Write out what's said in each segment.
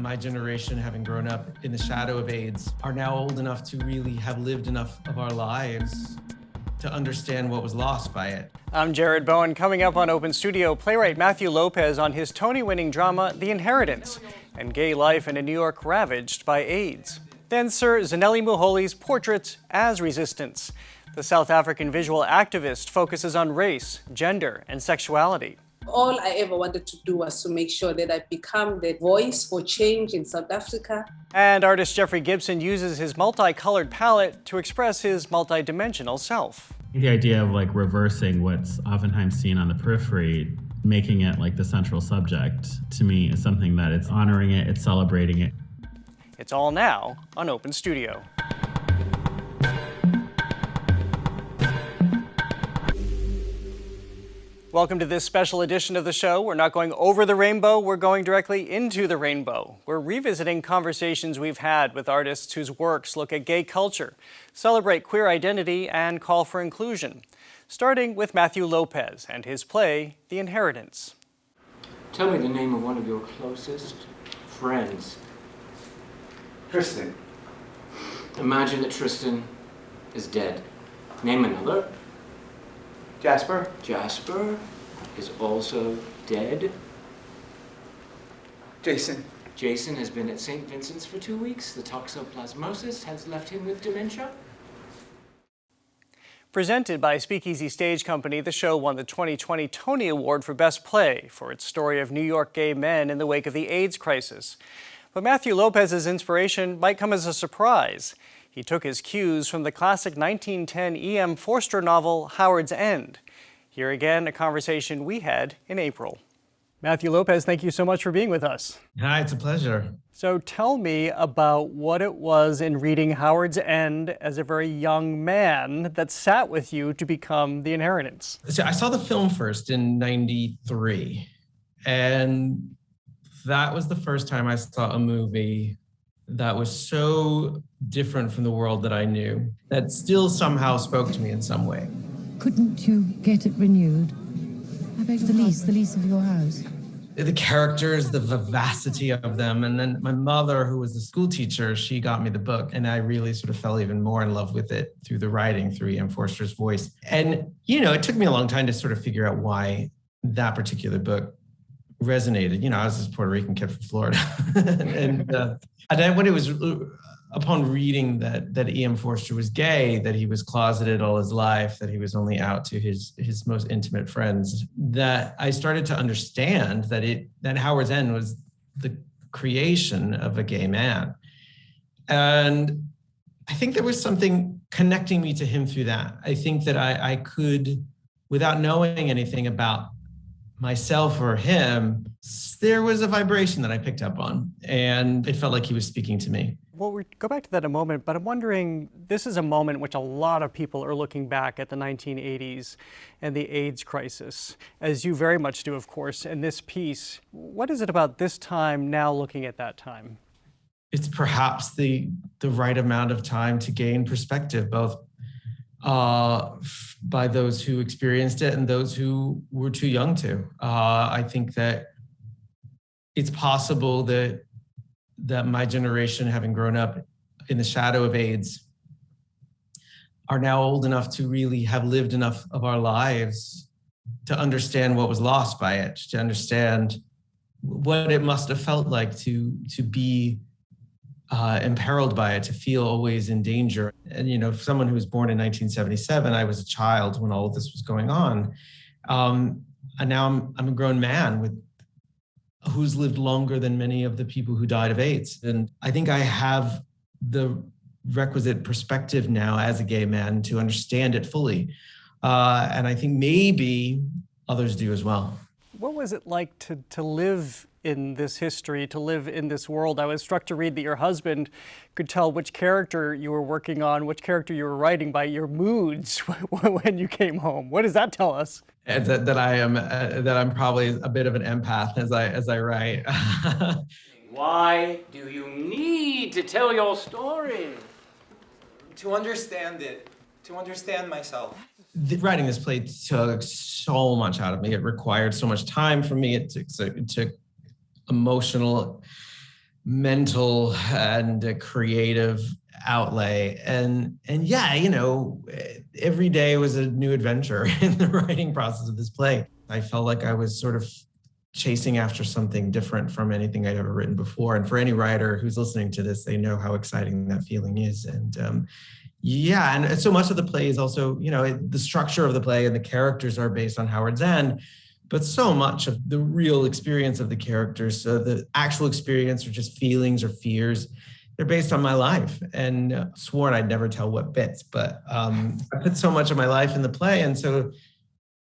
My generation, having grown up in the shadow of AIDS, are now old enough to really have lived enough of our lives to understand what was lost by it. I'm Jared Bowen. Coming up on Open Studio, playwright Matthew Lopez on his Tony-winning drama, The Inheritance, and gay life in a New York ravaged by AIDS. Then Sir Zanele Muholi's Portraits as Resistance. The South African visual activist focuses on race, gender, and sexuality. All I ever wanted to do was to make sure that I become the voice for change in South Africa. And artist Jeffrey Gibson uses his multicolored palette to express his multidimensional self. The idea of reversing what's oftentimes seen on the periphery, making it the central subject, to me is something that it's honoring it, it's celebrating it. It's all now on Open Studio. Welcome to this special edition of the show. We're not going over the rainbow, we're going directly into the rainbow. We're revisiting conversations we've had with artists whose works look at gay culture, celebrate queer identity, and call for inclusion. Starting with Matthew Lopez and his play, The Inheritance. Tell me the name of one of your closest friends. Tristan. Imagine that Tristan is dead. Name another. Jasper. Jasper is also dead. Jason. Jason has been at St. Vincent's for 2 weeks. The toxoplasmosis has left him with dementia. Presented by Speakeasy Stage Company, the show won the 2020 Tony Award for Best Play for its story of New York gay men in the wake of the AIDS crisis. But Matthew Lopez's inspiration might come as a surprise. He took his cues from the classic 1910 E.M. Forster novel, Howard's End. Here again, a conversation we had in April. Matthew Lopez, thank you so much for being with us. Hi, it's a pleasure. So tell me about what it was in reading Howard's End as a very young man that sat with you to become The Inheritance. So I saw the film first in '93, and that was the first time I saw a movie that was so different from the world that I knew, that still somehow spoke to me in some way. Couldn't you get it renewed? I beg the lease of your house. The characters, the vivacity of them. And then my mother, who was a school teacher, she got me the book, and I really sort of fell even more in love with it through the writing, through E.M. Forster's voice. And, it took me a long time to sort of figure out why that particular book resonated. I was this Puerto Rican kid from Florida. and then when it was upon reading that E.M. Forster was gay, that he was closeted all his life, that he was only out to his most intimate friends, that I started to understand that Howard's End was the creation of a gay man. And I think there was something connecting me to him through that. I think that I could, without knowing anything about myself or him, there was a vibration that I picked up on, and it felt like he was speaking to me. Well, we'll go back to that in a moment, but I'm wondering, this is a moment in which a lot of people are looking back at the 1980s and the AIDS crisis, as you very much do, of course, in this piece. What is it about this time now looking at that time? It's perhaps the right amount of time to gain perspective, both by those who experienced it and those who were too young to. I think that it's possible that my generation, having grown up in the shadow of AIDS, are now old enough to really have lived enough of our lives to understand what was lost by it, to understand what it must have felt like to be imperiled by it, to feel always in danger. And, for someone who was born in 1977, I was a child when all of this was going on. And now I'm a grown man who's lived longer than many of the people who died of AIDS. And I think I have the requisite perspective now as a gay man to understand it fully. And I think maybe others do as well. What was it like to live in this history, to live in this world? I was struck to read that your husband could tell which character you were working on, which character you were writing by your moods when you came home. What does that tell us? That I'm probably a bit of an empath as I write. Why do you need to tell your story? To understand it, to understand myself. Writing this play took so much out of me. It required so much time from me. It took emotional mental and creative outlay. And yeah, every day was a new adventure in the writing process of this play. I felt like I was sort of chasing after something different from anything I'd ever written before. And for any writer who's listening to this, they know how exciting that feeling is. And yeah, and so much of the play is also, the structure of the play and the characters are based on Howard's End, but so much of the real experience of the characters, so the actual experience or just feelings or fears, they're based on my life. And sworn I'd never tell what bits, but I put so much of my life in the play. And so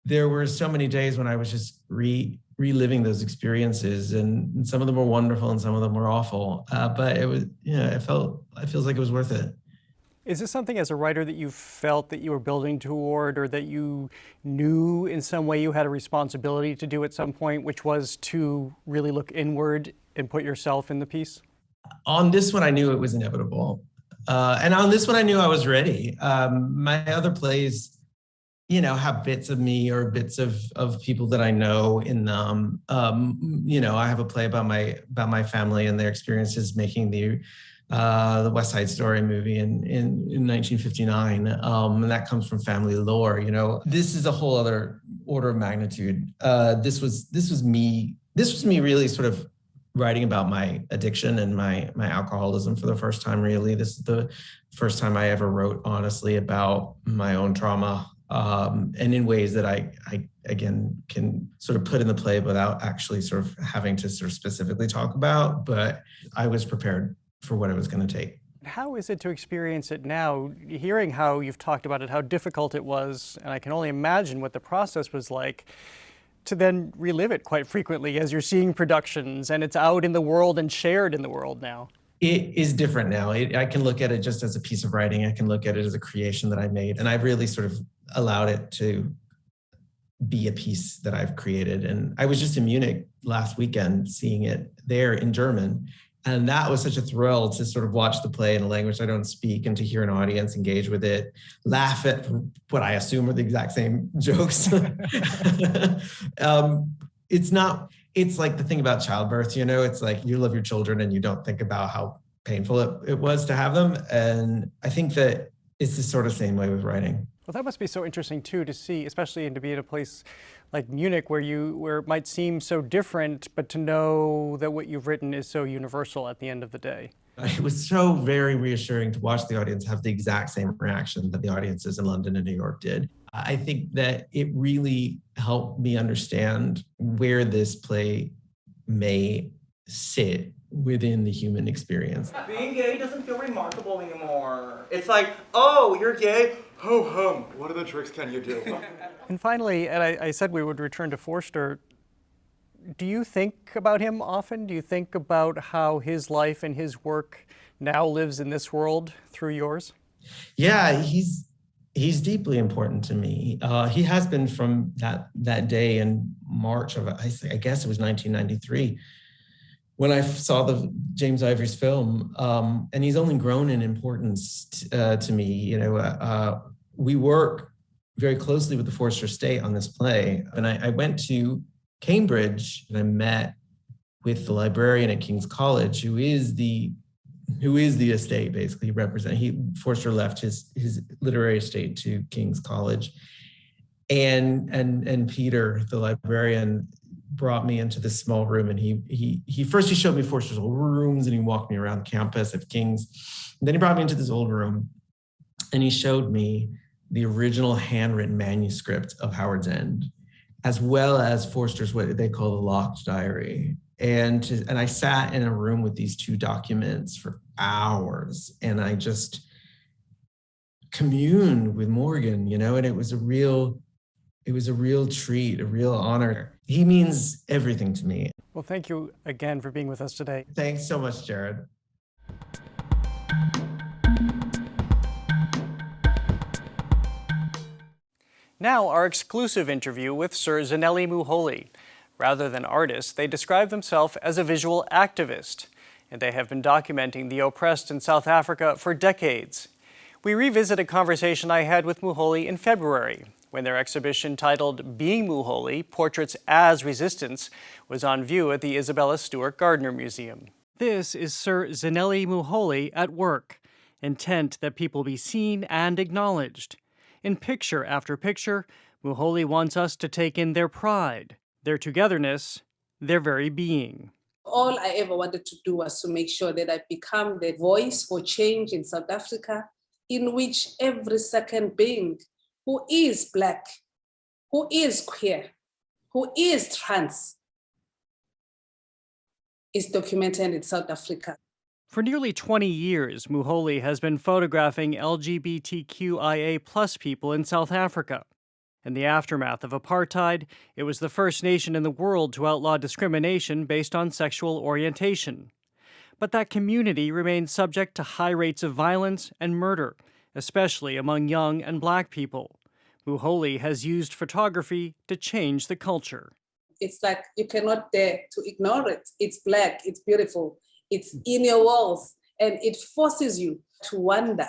there were so many days when I was just reliving those experiences, and some of them were wonderful and some of them were awful. But it was, it feels like it was worth it. Is this something as a writer that you felt that you were building toward, or that you knew in some way you had a responsibility to do at some point, which was to really look inward and put yourself in the piece? On this one, I knew it was inevitable. And on this one, I knew I was ready. My other plays, have bits of me or bits of people that I know in them. I have a play about my family and their experiences making the West Side Story movie in 1959, and that comes from family lore. This is a whole other order of magnitude. This was me really sort of writing about my addiction and my alcoholism for the first time. Really, this is the first time I ever wrote honestly about my own trauma, and in ways that I again can sort of put in the play without actually sort of having to sort of specifically talk about. But I was prepared for what it was going to take. How is it to experience it now, hearing how you've talked about it, how difficult it was, and I can only imagine what the process was like, to then relive it quite frequently as you're seeing productions and it's out in the world and shared in the world now? It is different now. I can look at it just as a piece of writing. I can look at it as a creation that I made, and I've really sort of allowed it to be a piece that I've created. And I was just in Munich last weekend seeing it there in German. And that was such a thrill to sort of watch the play in a language I don't speak and to hear an audience engage with it, laugh at what I assume are the exact same jokes. It's like the thing about childbirth, it's like you love your children and you don't think about how painful it was to have them. And I think that it's the sort of same way with writing. Well, that must be so interesting too to see, especially and to be in a place like Munich where it might seem so different, but to know that what you've written is so universal at the end of the day. It was so very reassuring to watch the audience have the exact same reaction that the audiences in London and New York did. I think that it really helped me understand where this play may sit within the human experience. Being gay doesn't feel remarkable anymore. It's like, oh, you're gay? Ho hum. What other tricks can you do? And finally, and I said we would return to Forster, do you think about him often? Do you think about how his life and his work now lives in this world through yours? Yeah, he's deeply important to me. He has been from that day in March of, I guess it was 1993, when I saw the James Ivory's film, and he's only grown in importance to me. We work very closely with the Forster Estate on this play, and I went to Cambridge and I met with the librarian at King's College, who is the estate basically Forster left his literary estate to King's College, and Peter, the librarian, brought me into this small room, and he first showed me Forster's old rooms and he walked me around campus at King's. And then he brought me into this old room and he showed me the original handwritten manuscript of Howard's End, as well as Forster's what they call the locked diary. And I sat in a room with these two documents for hours, and I just communed with Morgan, and it was a real treat, a real honor. He means everything to me. Well, thank you again for being with us today. Thanks so much, Jared. Now, our exclusive interview with Sir Zanele Muholi. Rather than artists, they describe themselves as a visual activist, and they have been documenting the oppressed in South Africa for decades. We revisit a conversation I had with Muholi in February, when their exhibition titled Being Muholi, Portraits as Resistance, was on view at the Isabella Stewart Gardner Museum. This is Sir Zanele Muholi at work, intent that people be seen and acknowledged. In picture after picture, Muholi wants us to take in their pride, their togetherness, their very being. All I ever wanted to do was to make sure that I become the voice for change in South Africa, in which every second being who is Black, who is queer, who is trans, is documented in South Africa. For nearly 20 years, Muholi has been photographing LGBTQIA+ people in South Africa. In the aftermath of apartheid, it was the first nation in the world to outlaw discrimination based on sexual orientation. But that community remains subject to high rates of violence and murder, especially among young and Black people. Muholi has used photography to change the culture. It's like you cannot dare to ignore it. It's Black, it's beautiful, it's in your walls, and it forces you to wonder,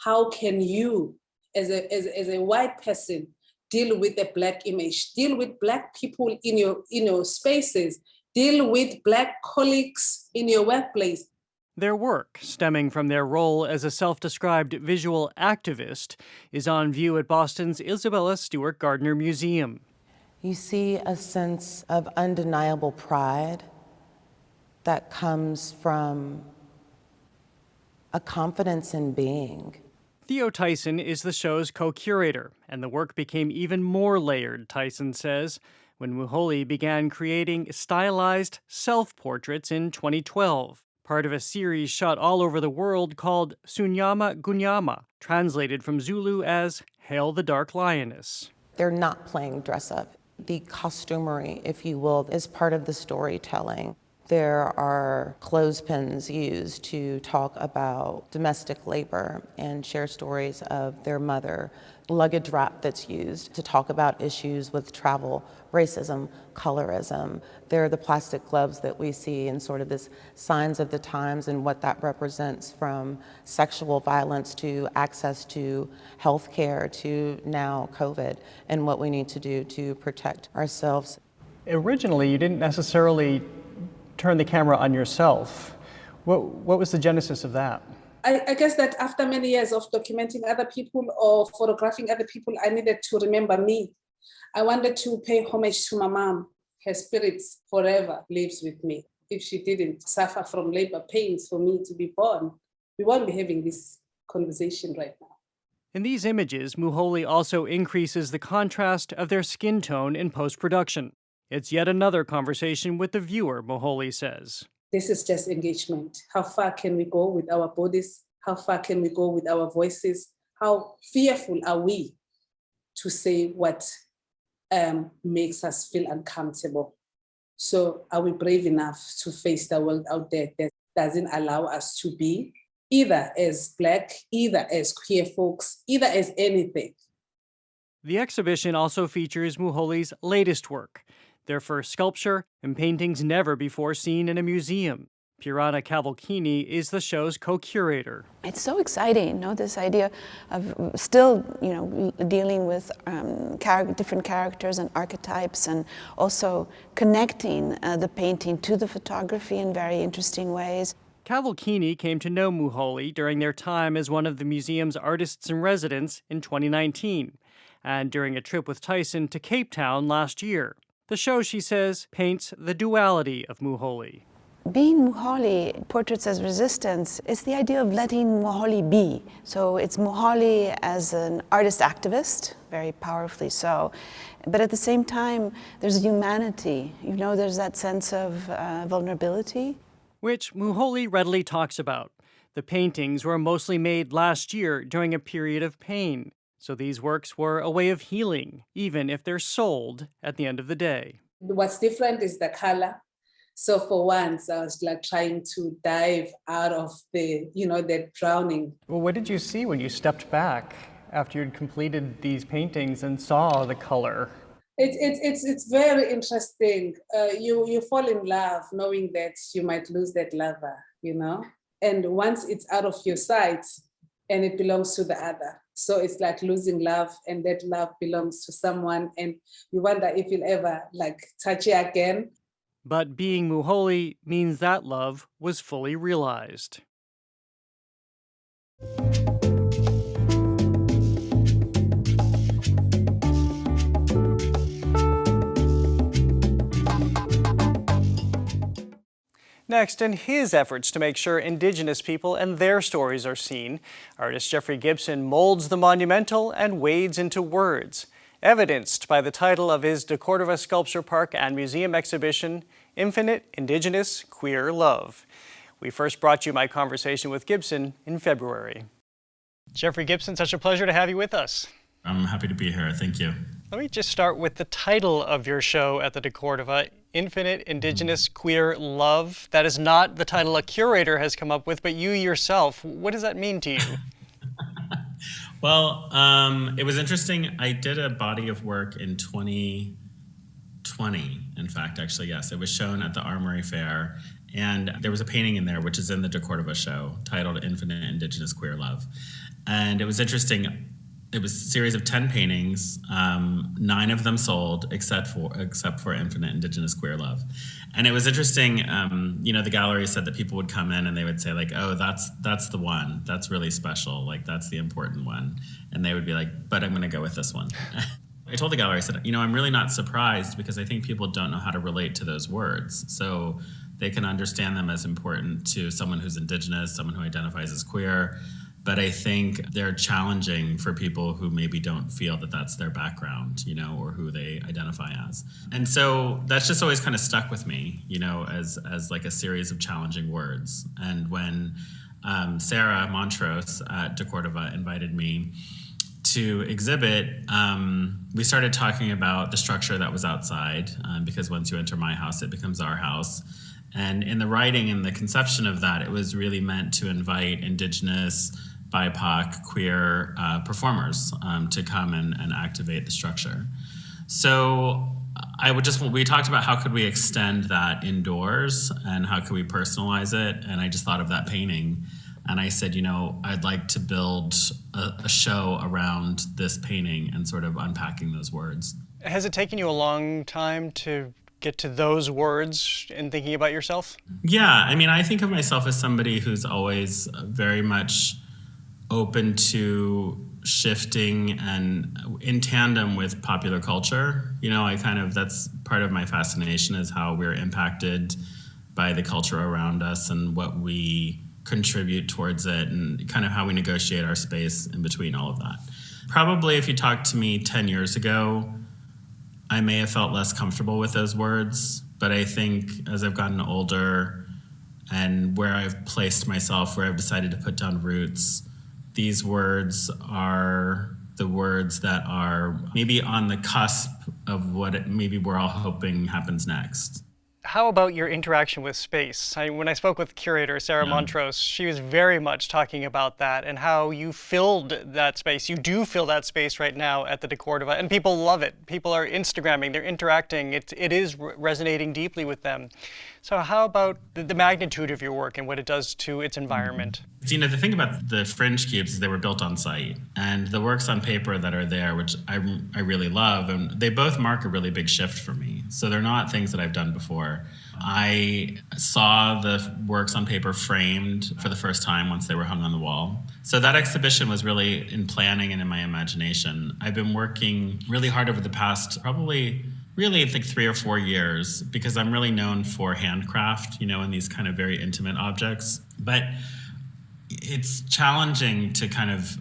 how can you, as a white person, deal with the Black image, deal with Black people in your spaces, deal with Black colleagues in your workplace. Their work, stemming from their role as a self-described visual activist, is on view at Boston's Isabella Stewart Gardner Museum. You see a sense of undeniable pride that comes from a confidence in being. Theo Tyson is the show's co-curator, and the work became even more layered, Tyson says, when Muholi began creating stylized self-portraits in 2012, part of a series shot all over the world called Sunyama Gunyama, translated from Zulu as Hail the Dark Lioness. They're not playing dress up. The costumery, if you will, is part of the storytelling. There are clothespins used to talk about domestic labor and share stories of their mother. Luggage wrap that's used to talk about issues with travel, racism, colorism. There are the plastic gloves that we see and sort of this signs of the times and what that represents, from sexual violence to access to health care to now COVID, and what we need to do to protect ourselves. Originally, you didn't necessarily turn the camera on yourself. What was the genesis of that? I guess that after many years of documenting other people or photographing other people, I needed to remember me. I wanted to pay homage to my mom. Her spirit forever lives with me. If she didn't suffer from labor pains for me to be born, we won't be having this conversation right now. In these images, Muholi also increases the contrast of their skin tone in post-production. It's yet another conversation with the viewer, Muholi says. This is just engagement. How far can we go with our bodies? How far can we go with our voices? How fearful are we to say what makes us feel uncomfortable? So are we brave enough to face the world out there that doesn't allow us to be either as Black, either as queer folks, either as anything? The exhibition also features Muholi's latest work, their first sculpture and paintings never before seen in a museum. Purana Cavalchini is the show's co-curator. It's so exciting, this idea of still, dealing with different characters and archetypes, and also connecting the painting to the photography in very interesting ways. Cavalchini came to know Muholi during their time as one of the museum's artists in residence in 2019, and during a trip with Tyson to Cape Town last year. The show, she says, paints the duality of Muholi. Being Muholi, Portraits as Resistance, is the idea of letting Muholi be. So it's Muholi as an artist activist, very powerfully so, but at the same time, there's humanity. There's that sense of vulnerability. Which Muholi readily talks about. The paintings were mostly made last year during a period of pain. So these works were a way of healing, even if they're sold at the end of the day. What's different is the color. So for once, I was like trying to dive out of the drowning. Well, what did you see when you stepped back after you'd completed these paintings and saw the color? It's very interesting. You fall in love knowing that you might lose that lover, And once it's out of your sight and it belongs to the other. So it's like losing love, and that love belongs to someone, and you wonder if you'll ever touch it again. But being Muholi means that love was fully realized. Next, in his efforts to make sure Indigenous people and their stories are seen, artist Jeffrey Gibson molds the monumental and wades into words, evidenced by the title of his De Cordova Sculpture Park and Museum exhibition, Infinite Indigenous Queer Love. We first brought you my conversation with Gibson in February. Jeffrey Gibson, such a pleasure to have you with us. I'm happy to be here. Thank you. Let me just start with the title of your show at the De Cordova, Infinite Indigenous Queer Love. That is not the title a curator has come up with, but you yourself. What does that mean to you? Well, it was interesting. I did a body of work in 2020. In fact, actually, yes. It was shown at the Armory Fair. And there was a painting in there, which is in the De Cordova show, titled Infinite Indigenous Queer Love. And it was interesting. It was a series of 10 paintings. 9 of them sold, except for Infinite Indigenous Queer Love. And it was interesting. The gallery said that people would come in and they would say, like, "Oh, that's the one. That's really special. Like, that's the important one." And they would be like, "But I'm going to go with this one." I told the gallery, I said, I'm really not surprised, because I think people don't know how to relate to those words. So they can understand them as important to someone who's Indigenous, someone who identifies as queer. But I think they're challenging for people who maybe don't feel that that's their background, or who they identify as. And so that's just always kind of stuck with me, as like a series of challenging words. And when Sarah Montrose at De Cordova invited me to exhibit, we started talking about the structure that was outside, because once you enter my house, it becomes our house. And in the writing and the conception of that, it was really meant to invite Indigenous, BIPOC, queer performers to come and activate the structure. So we talked about how could we extend that indoors and how could we personalize it. And I just thought of that painting. And I said, I'd like to build a show around this painting and sort of unpacking those words. Has it taken you a long time to get to those words in thinking about yourself? Yeah, I think of myself as somebody who's always very much open to shifting and in tandem with popular culture. That's part of my fascination, is how we're impacted by the culture around us and what we contribute towards it, and kind of how we negotiate our space in between all of that. Probably if you talked to me 10 years ago, I may have felt less comfortable with those words, but I think as I've gotten older and where I've placed myself, where I've decided to put down roots, these words are the words that are maybe on the cusp of what maybe we're all hoping happens next. How about your interaction with space? When I spoke with curator Sarah Montrose, she was very much talking about that and how you filled that space. You do fill that space right now at the De Cordova, and people love it. People are Instagramming, they're interacting. It is resonating deeply with them. So how about the magnitude of your work and what it does to its environment? The thing about the Fringe Cubes is they were built on site, and the works on paper that are there, which I really love, and they both mark a really big shift for me. So they're not things that I've done before. I saw the works on paper framed for the first time once they were hung on the wall. So that exhibition was really in planning and in my imagination. I've been working really hard over the past really, I think 3 or 4 years, because I'm really known for handcraft, and these kind of very intimate objects. But it's challenging to kind of,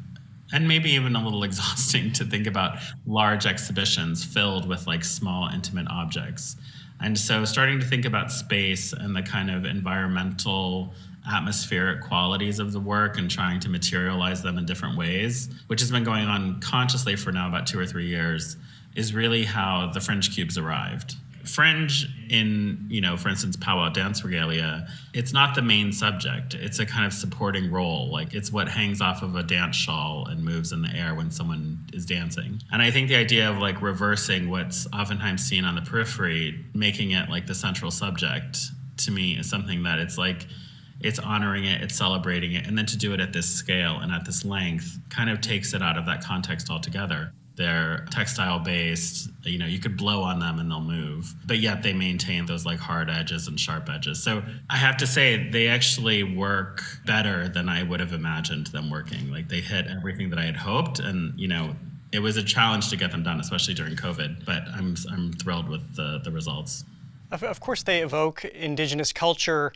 and maybe even a little exhausting to think about large exhibitions filled with like small, intimate objects. And so starting to think about space and the kind of environmental, atmospheric qualities of the work and trying to materialize them in different ways, which has been going on consciously for now about 2 or 3 years, is really how the Fringe Cubes arrived. Fringe in, for instance, powwow dance regalia, it's not the main subject. It's a kind of supporting role. Like, it's what hangs off of a dance shawl and moves in the air when someone is dancing. And I think the idea of like reversing what's oftentimes seen on the periphery, making it like the central subject, to me is something that it's honoring it, it's celebrating it, and then to do it at this scale and at this length kind of takes it out of that context altogether. They're textile based, you know, you could blow on them and they'll move, but yet they maintain those like hard edges and sharp edges. So I have to say they actually work better than I would have imagined them working. Like they hit everything that I had hoped, and you know, it was a challenge to get them done, especially during COVID, but I'm thrilled with the results. Of course, they evoke indigenous culture.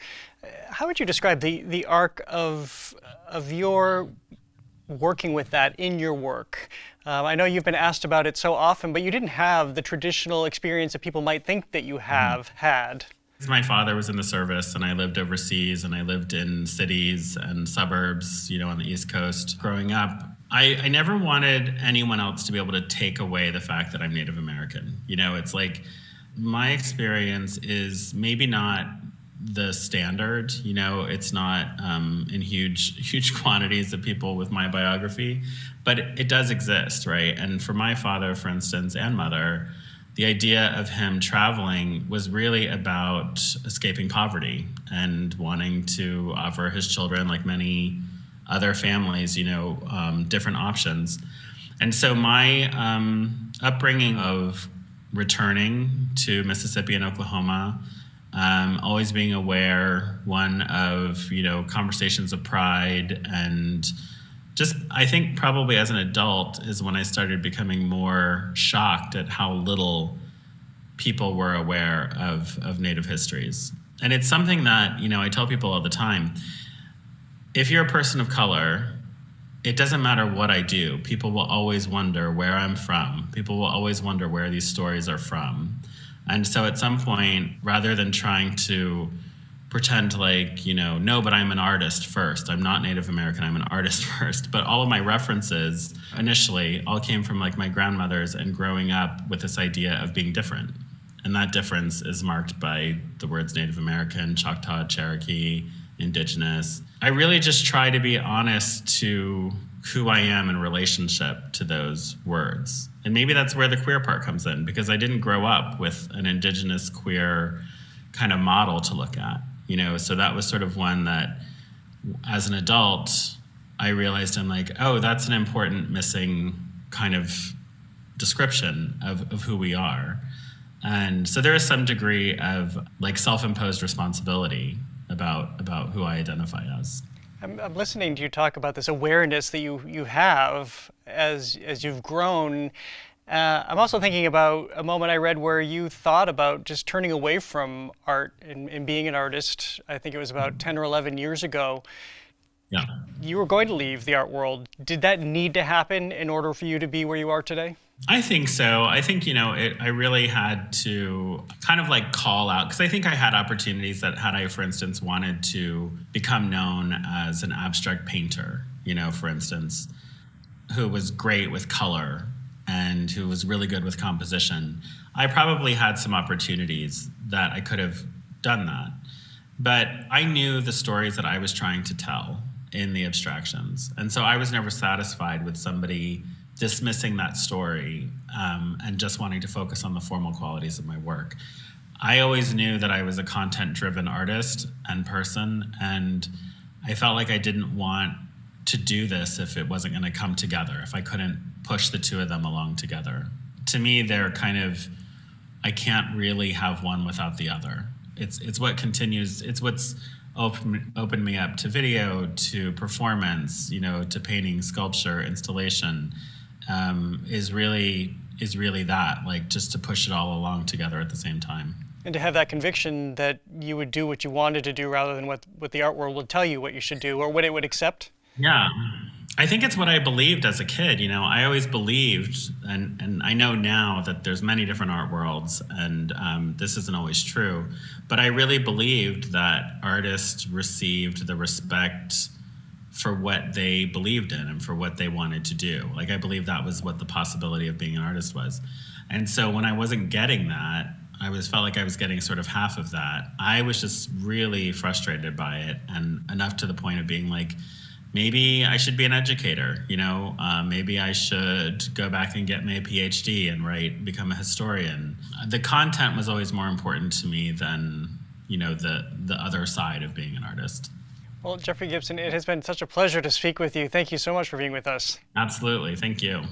How would you describe the arc of your working with that in your work? I know you've been asked about it so often, but you didn't have the traditional experience that people might think that you have had. My father was in the service, and I lived overseas, and I lived in cities and suburbs, you know, on the East Coast growing up. I never wanted anyone else to be able to take away the fact that I'm Native American. You know, it's like my experience is maybe not the standard, you know, it's not in huge quantities of people with my biography, but it does exist, right? And for my father, for instance, and mother, the idea of him traveling was really about escaping poverty and wanting to offer his children, like many other families, you know, different options. And so my upbringing of returning to Mississippi and Oklahoma, always being aware, one of, you know, conversations of pride, and just, I think probably as an adult is when I started becoming more shocked at how little people were aware of Native histories. And it's something that, you know, I tell people all the time, if you're a person of color, it doesn't matter what I do. People will always wonder where I'm from. People will always wonder where these stories are from. And so at some point, rather than trying to pretend like, you know, no, but I'm an artist first. I'm not Native American, I'm an artist first. But all of my references initially all came from like my grandmothers and growing up with this idea of being different. And that difference is marked by the words Native American, Choctaw, Cherokee, Indigenous. I really just try to be honest to who I am in relationship to those words. And maybe that's where the queer part comes in, because I didn't grow up with an Indigenous queer kind of model to look at, you know, so that was sort of one that as an adult, I realized I'm like, oh, that's an important missing kind of description of who we are. And so there is some degree of like self-imposed responsibility about who I identify as. I'm listening to you talk about this awareness that you have as you've grown. I'm also thinking about a moment I read where you thought about just turning away from art and being an artist. I think it was about 10 or 11 years ago. Yeah. You were going to leave the art world. Did that need to happen in order for you to be where you are today? I think so. I think, you know, I really had to kind of like call out, because I think I had opportunities that had I, for instance, wanted to become known as an abstract painter, you know, for instance, who was great with color and who was really good with composition, I probably had some opportunities that I could have done that. But I knew the stories that I was trying to tell in the abstractions. And so I was never satisfied with somebody dismissing that story and just wanting to focus on the formal qualities of my work. I always knew that I was a content-driven artist and person, and I felt like I didn't want to do this if it wasn't going to come together, if I couldn't push the two of them along together. To me, they're kind of, I can't really have one without the other. It's what continues, it's what's opened me up to video, to performance, you know, to painting, sculpture, installation. Is really that, like, just to push it all along together at the same time. And to have that conviction that you would do what you wanted to do rather than what the art world would tell you what you should do or what it would accept? Yeah. I think it's what I believed as a kid. You know, I always believed, and I know now that there's many different art worlds, and this isn't always true, but I really believed that artists received the respect for what they believed in and for what they wanted to do. Like, I believe that was what the possibility of being an artist was. And so when I wasn't getting that, felt like I was getting sort of half of that. I was just really frustrated by it, and enough to the point of being like, maybe I should be an educator, you know, maybe I should go back and get my PhD and become a historian. The content was always more important to me than, you know, the other side of being an artist. Well, Jeffrey Gibson, it has been such a pleasure to speak with you. Thank you so much for being with us. Absolutely. Thank you.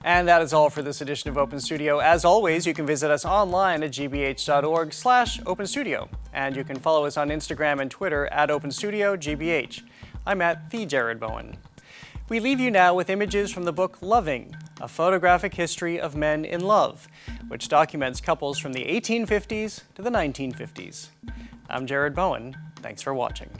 And that is all for this edition of Open Studio. As always, you can visit us online at gbh.org/openstudio. And you can follow us on Instagram and Twitter at OpenStudioGBH. I'm at @TheJared We leave you now with images from the book Loving, a photographic history of men in love, which documents couples from the 1850s to the 1950s. I'm Jared Bowen. Thanks for watching.